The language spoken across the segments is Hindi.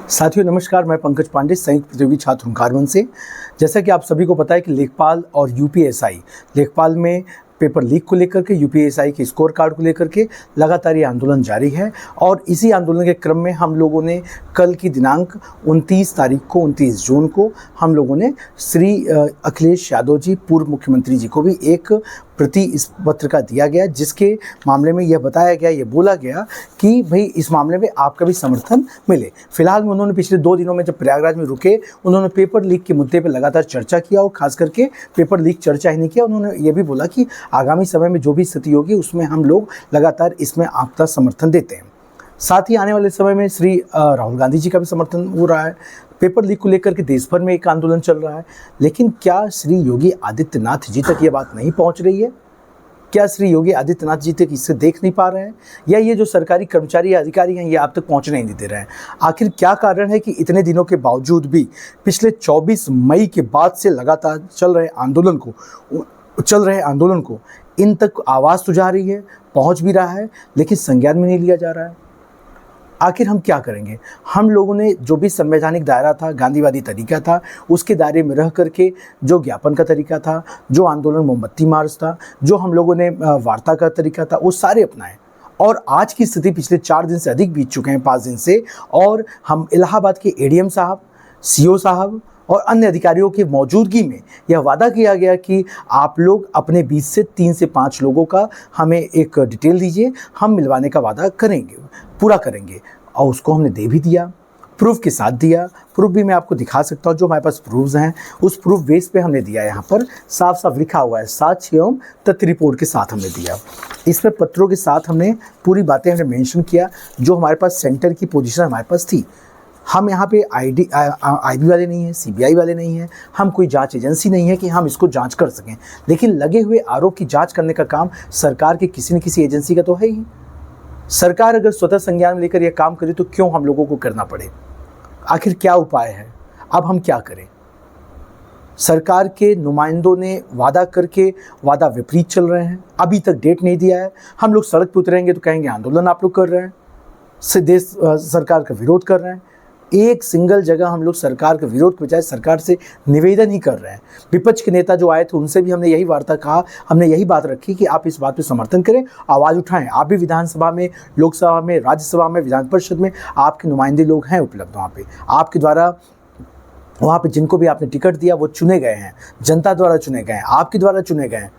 साथियों नमस्कार, मैं पंकज पांडे संयुक्त प्रतियोगी छात्र ओंकार मंच से। जैसा कि आप सभी को पता है कि लेखपाल और यूपीएसआई, लेखपाल में पेपर लीक को लेकर के, यूपीएसआई के स्कोर कार्ड को लेकर के लगातार ये आंदोलन जारी है। और इसी आंदोलन के क्रम में हम लोगों ने कल की दिनांक 29 जून को हम लोगों ने श्री अखिलेश यादव जी, पूर्व मुख्यमंत्री जी को भी एक प्रति इस पत्र का दिया गया, जिसके मामले में यह बताया गया, यह बोला गया कि भाई इस मामले में आपका भी समर्थन मिले। फिलहाल में उन्होंने पिछले 2 दिनों में जब प्रयागराज में रुके, उन्होंने पेपर लीक के मुद्दे पर लगातार चर्चा किया और खास करके पेपर लीक चर्चा ही नहीं किया। उन्होंने ये भी बोला कि आगामी समय में जो भी स्थिति होगी उसमें हम लोग लगातार इसमें आपका समर्थन देते हैं। साथ ही आने वाले समय में श्री राहुल गांधी जी का भी समर्थन हो रहा है। पेपर लीक को लेकर के देश भर में एक आंदोलन चल रहा है, लेकिन क्या श्री योगी आदित्यनाथ जी तक ये बात नहीं पहुंच रही है? क्या श्री योगी आदित्यनाथ जी तक इसे देख नहीं पा रहे हैं, या ये जो सरकारी कर्मचारी या अधिकारी हैं ये आप तक पहुंचने नहीं दे रहे हैं? आखिर क्या कारण है कि इतने दिनों के बावजूद भी पिछले 24 मई के बाद से लगातार चल रहे आंदोलन को इन तक आवाज़ तो जा रही है, पहुंच भी रहा है, लेकिन संज्ञान में नहीं लिया जा रहा है? आखिर हम क्या करेंगे? हम लोगों ने जो भी संवैधानिक दायरा था, गांधीवादी तरीका था, उसके दायरे में रह करके जो ज्ञापन का तरीका था, जो आंदोलन मोमबत्ती मार्च था, जो हम लोगों ने वार्ता का तरीका था, वो सारे अपनाए। और आज की स्थिति पिछले 4 दिन से अधिक बीत चुके हैं, 5 दिन से, और हम इलाहाबाद के एडीएम साहब, सीओ साहब और अन्य अधिकारियों की मौजूदगी में यह वादा किया गया कि आप लोग अपने बीच से 3 से 5 लोगों का हमें एक डिटेल दीजिए, हम मिलवाने का वादा करेंगे, पूरा करेंगे। और उसको हमने दे भी दिया, प्रूफ के साथ दिया। प्रूफ भी मैं आपको दिखा सकता हूँ, जो हमारे पास प्रूफ्स हैं उस प्रूफ बेस पे हमने दिया। यहाँ पर साफ साफ लिखा हुआ है, साक्ष्य एवं तथ्य रिपोर्ट के साथ हमने दिया। इसमें पत्रों के साथ हमने पूरी बातें हमने मेंशन किया, जो हमारे पास सेंटर की पोजीशन हमारे पास थी। हम यहाँ पे आईबी वाले नहीं हैं, सीबीआई वाले नहीं हैं, हम कोई जांच एजेंसी नहीं है कि हम इसको जांच कर सकें। लेकिन लगे हुए आरोप की जांच करने का काम सरकार के किसी न किसी एजेंसी का तो है ही। सरकार अगर स्वतः संज्ञान में लेकर यह काम करे तो क्यों हम लोगों को करना पड़े? आखिर क्या उपाय है? अब हम क्या करें? सरकार के नुमाइंदों ने वादा करके वादा विपरीत चल रहे हैं, अभी तक डेट नहीं दिया है। हम लोग सड़क पर उतरेंगे तो कहेंगे आंदोलन आप लोग कर रहे हैं, सरकार का विरोध कर रहे हैं। एक सिंगल जगह हम लोग सरकार के विरोध के बजाय सरकार से निवेदन ही कर रहे हैं। विपक्ष के नेता जो आए थे उनसे भी हमने यही वार्ता कहा, हमने यही बात रखी कि आप इस बात पे समर्थन करें, आवाज़ उठाएं। आप भी विधानसभा में, लोकसभा में, राज्यसभा में, विधान परिषद में आपके नुमाइंदे लोग हैं उपलब्ध। वहाँ पे आपके द्वारा, वहाँ पे जिनको भी आपने टिकट दिया वो चुने गए हैं, जनता द्वारा चुने गए हैं, आपके द्वारा चुने गए हैं।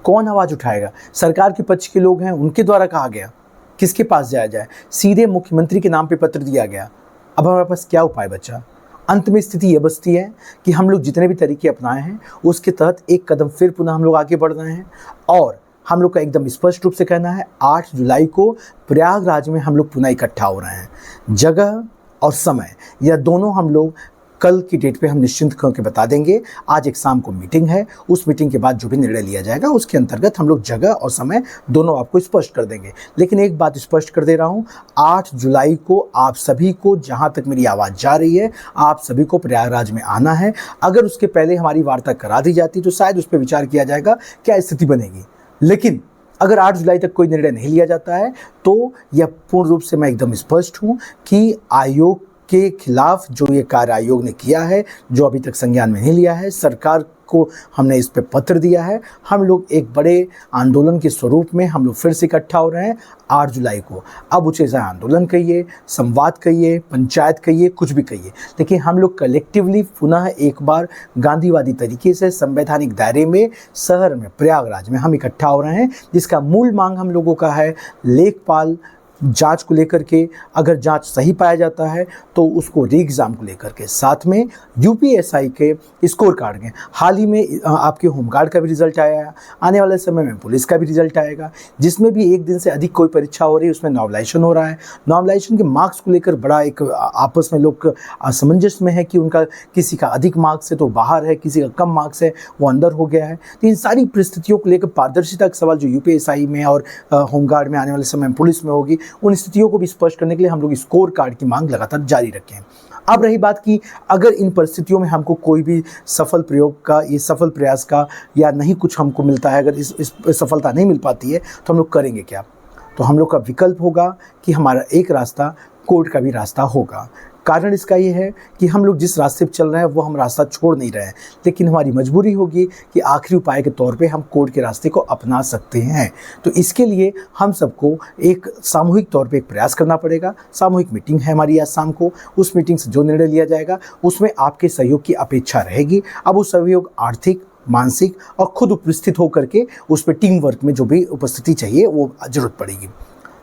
कौन आवाज़ उठाएगा? सरकार के पक्ष के लोग हैं, उनके द्वारा कहा गया। किसके पास जाया जाए? सीधे मुख्यमंत्री के नाम पर पत्र दिया गया। अब हमारे पास क्या उपाय बचा? अंत में स्थिति ये बचती है कि हम लोग जितने भी तरीके अपनाए हैं उसके तहत एक कदम फिर पुनः हम लोग आगे बढ़ रहे हैं। और हम लोग का एकदम स्पष्ट रूप से कहना है, 8 जुलाई को प्रयागराज में हम लोग पुनः इकट्ठा हो रहे हैं। जगह और समय यह दोनों हम लोग कल की डेट पे हम निश्चिंत करके बता देंगे। आज एक शाम को मीटिंग है, उस मीटिंग के बाद जो भी निर्णय लिया जाएगा उसके अंतर्गत हम लोग जगह और समय दोनों आपको स्पष्ट कर देंगे। लेकिन एक बात स्पष्ट कर दे रहा हूँ, 8 जुलाई को आप सभी को, जहाँ तक मेरी आवाज़ जा रही है, आप सभी को प्रयागराज में आना है। अगर उसके पहले हमारी वार्ता करा दी जाती तो शायद उस पर विचार किया जाएगा क्या स्थिति बनेगी। लेकिन अगर 8 जुलाई तक कोई निर्णय नहीं लिया जाता है तो यह पूर्ण रूप से मैं एकदम स्पष्ट हूँ कि आयोग के खिलाफ जो ये कार्य आयोग ने किया है, जो अभी तक संज्ञान में नहीं लिया है, सरकार को हमने इस पे पत्र दिया है। हम लोग एक बड़े आंदोलन के स्वरूप में हम लोग फिर से इकट्ठा हो रहे हैं 8 जुलाई को। अब उसे आंदोलन कहिए, संवाद कहिए, पंचायत कहिए, कुछ भी कहिए, लेकिन हम लोग कलेक्टिवली पुनः एक बार गांधीवादी तरीके से संवैधानिक दायरे में शहर में, प्रयागराज में हम इकट्ठा हो रहे हैं। जिसका मूल मांग हम लोगों का है लेखपाल जांच को लेकर के, अगर जांच सही पाया जाता है तो उसको री एग्ज़ाम को लेकर के, साथ में यूपीएसआई के स्कोर कार्ड के, हाल ही में आपके होमगार्ड का भी रिजल्ट आया है, आने वाले समय में पुलिस का भी रिजल्ट आएगा, जिसमें भी 1 दिन से अधिक कोई परीक्षा हो रही है उसमें नॉर्मलाइजेशन हो रहा है। नॉर्मलाइजेशन के मार्क्स को लेकर बड़ा एक आपस में लोग असमंजस में है कि उनका किसी का अधिक मार्क्स है तो बाहर है, किसी का कम मार्क्स है वो अंदर हो गया है। तो इन सारी परिस्थितियों को लेकर पारदर्शिता का सवाल जो यूपीएसआई में और होमगार्ड में, आने वाले समय में पुलिस में होगी, उन स्थितियों को भी स्पष्ट करने के लिए हम लोग स्कोर कार्ड की मांग लगातार जारी रखें। अब रही बात कि अगर इन परिस्थितियों में हमको कोई भी सफल प्रयोग का, ये सफल प्रयास का या नहीं कुछ हमको मिलता है, अगर इस सफलता नहीं मिल पाती है तो हम लोग करेंगे क्या? तो हम लोग का विकल्प होगा कि हमारा एक रास्ता कोर्ट का भी रास्ता होगा। कारण इसका ये है कि हम लोग जिस रास्ते पर चल रहे हैं वो हम रास्ता छोड़ नहीं रहे हैं, लेकिन हमारी मजबूरी होगी कि आखिरी उपाय के तौर पे हम कोर्ट के रास्ते को अपना सकते हैं। तो इसके लिए हम सबको एक सामूहिक तौर पे एक प्रयास करना पड़ेगा। सामूहिक मीटिंग है हमारी आज शाम को, उस मीटिंग से जो निर्णय लिया जाएगा उसमें आपके सहयोग की अपेक्षा रहेगी। अब वो सहयोग आर्थिक, मानसिक और खुद उपस्थित होकर के उस पर टीम वर्क में जो भी उपस्थिति चाहिए वो ज़रूरत पड़ेगी।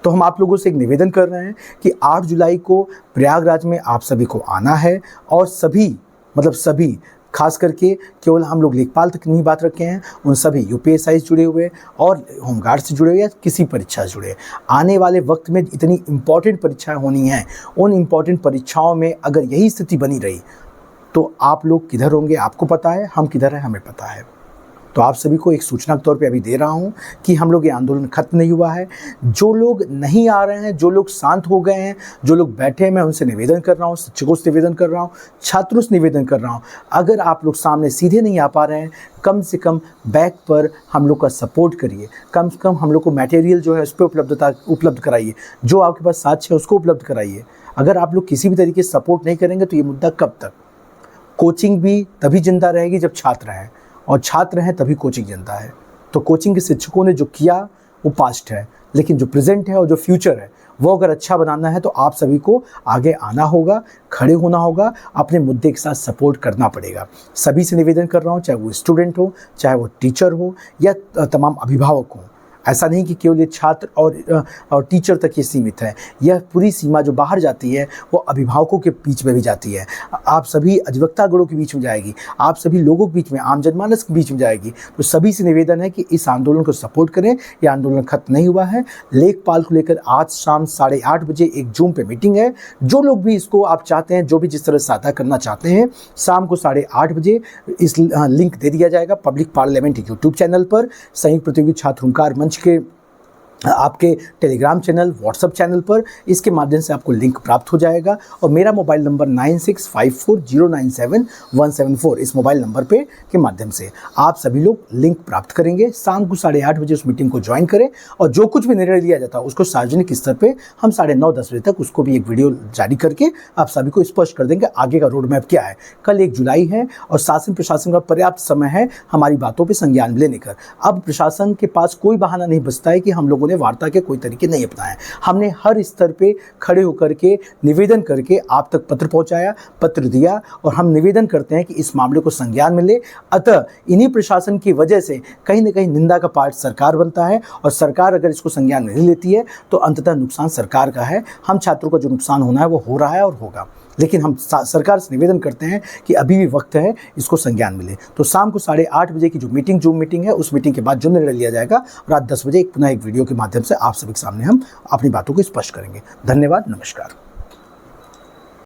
तो हम आप लोगों से एक निवेदन कर रहे हैं कि 8 जुलाई को प्रयागराज में आप सभी को आना है और सभी खास करके केवल हम लोग लेखपाल तक नहीं बात रखे हैं, उन सभी यूपीएसआई से जुड़े हुए और होमगार्ड से जुड़े हुए या किसी परीक्षा से जुड़े, आने वाले वक्त में इतनी इम्पॉर्टेंट परीक्षाएं होनी हैं, उन इम्पॉर्टेंट परीक्षाओं में अगर यही स्थिति बनी रही तो आप लोग किधर होंगे आपको पता है, हम किधर हैं हमें पता है। तो आप सभी को एक सूचना के तौर पे अभी दे रहा हूँ कि हम लोग ये आंदोलन खत्म नहीं हुआ है। जो लोग नहीं आ रहे हैं, जो लोग शांत हो गए हैं, जो लोग बैठे हैं, मैं उनसे निवेदन कर रहा हूँ, शिक्षकों से निवेदन कर रहा हूँ, छात्रों से निवेदन कर रहा हूँ, अगर आप लोग सामने सीधे नहीं आ पा रहे हैं, कम से कम बैक पर हम लोग का सपोर्ट करिए, कम से कम हम लोग को मटेरियल जो है उस पर उपलब्ध कराइए, जो आपके पास साक्ष्य है उसको उपलब्ध कराइए। अगर आप लोग किसी भी तरीके से सपोर्ट नहीं करेंगे तो ये मुद्दा कब तक? कोचिंग भी तभी जिंदा रहेगी जब छात्र हैं, और छात्र हैं तभी कोचिंग जिंदा है। तो कोचिंग के शिक्षकों ने जो किया वो पास्ट है, लेकिन जो प्रेजेंट है और जो फ्यूचर है वो अगर अच्छा बनाना है तो आप सभी को आगे आना होगा, खड़े होना होगा, अपने मुद्दे के साथ सपोर्ट करना पड़ेगा। सभी से निवेदन कर रहा हूँ, चाहे वो स्टूडेंट हो, चाहे वो टीचर हो या तमाम अभिभावक हो। ऐसा नहीं कि केवल ये छात्र और टीचर तक ये सीमित है, यह पूरी सीमा जो बाहर जाती है वो अभिभावकों के बीच में भी जाती है, आप सभी अधिवक्ता गणों के बीच में जाएगी, आप सभी लोगों के बीच में, आम जनमानस के बीच में जाएगी। तो सभी से निवेदन है कि इस आंदोलन को सपोर्ट करें। ये आंदोलन खत्म नहीं हुआ है। लेखपाल को लेकर आज शाम 8:30 बजे एक जूम पे मीटिंग है। जो लोग भी इसको आप चाहते हैं, जो भी जिस तरह सहायता करना चाहते हैं, शाम को 8:30 बजे इस लिंक दे दिया जाएगा पब्लिक पार्लियामेंट यूट्यूब चैनल पर, संयुक्त प्रतियोगी छात्र हुंकार मंच के आपके टेलीग्राम चैनल, व्हाट्सएप चैनल पर। इसके माध्यम से आपको लिंक प्राप्त हो जाएगा। और मेरा मोबाइल नंबर 9654097174 इस मोबाइल नंबर पे के माध्यम से आप सभी लोग लिंक प्राप्त करेंगे। शाम को 8:30 बजे उस मीटिंग को ज्वाइन करें और जो कुछ भी निर्णय लिया जाता है उसको सार्वजनिक स्तर पे हम 9:30-10 बजे तक उसको भी एक वीडियो जारी करके आप सभी को स्पष्ट कर देंगे आगे का रोड मैप क्या है। कल 1 जुलाई है और शासन प्रशासन का पर्याप्त समय है हमारी बातों पर संज्ञान लेने का। अब प्रशासन के पास कोई बहाना नहीं बचता है कि हम लोगों ने वार्ता के कोई तरीके नहीं अपनाए। हमने हर स्तर पे खड़े होकर के निवेदन करके आप तक पत्र पहुंचाया, पत्र दिया, और हम निवेदन करते हैं कि इस मामले को संज्ञान में ले। अतः इन्हीं प्रशासन की वजह से कहीं न कहीं निंदा का पार्ट सरकार बनता है, और सरकार अगर इसको संज्ञान में नहीं लेती है तो अंततः नुकसान सरकार का है। हम छात्रों का जो नुकसान होना है वो हो रहा है और होगा, लेकिन हम सरकार से निवेदन करते हैं कि अभी भी वक्त है, इसको संज्ञान मिले। तो शाम को 8:30 बजे की जो मीटिंग, जूम मीटिंग है, उस मीटिंग के बाद जो निर्णय लिया जाएगा, रात 10 बजे पुनः एक वीडियो के माध्यम से आप सभी के सामने हम अपनी बातों को स्पष्ट करेंगे। धन्यवाद, नमस्कार।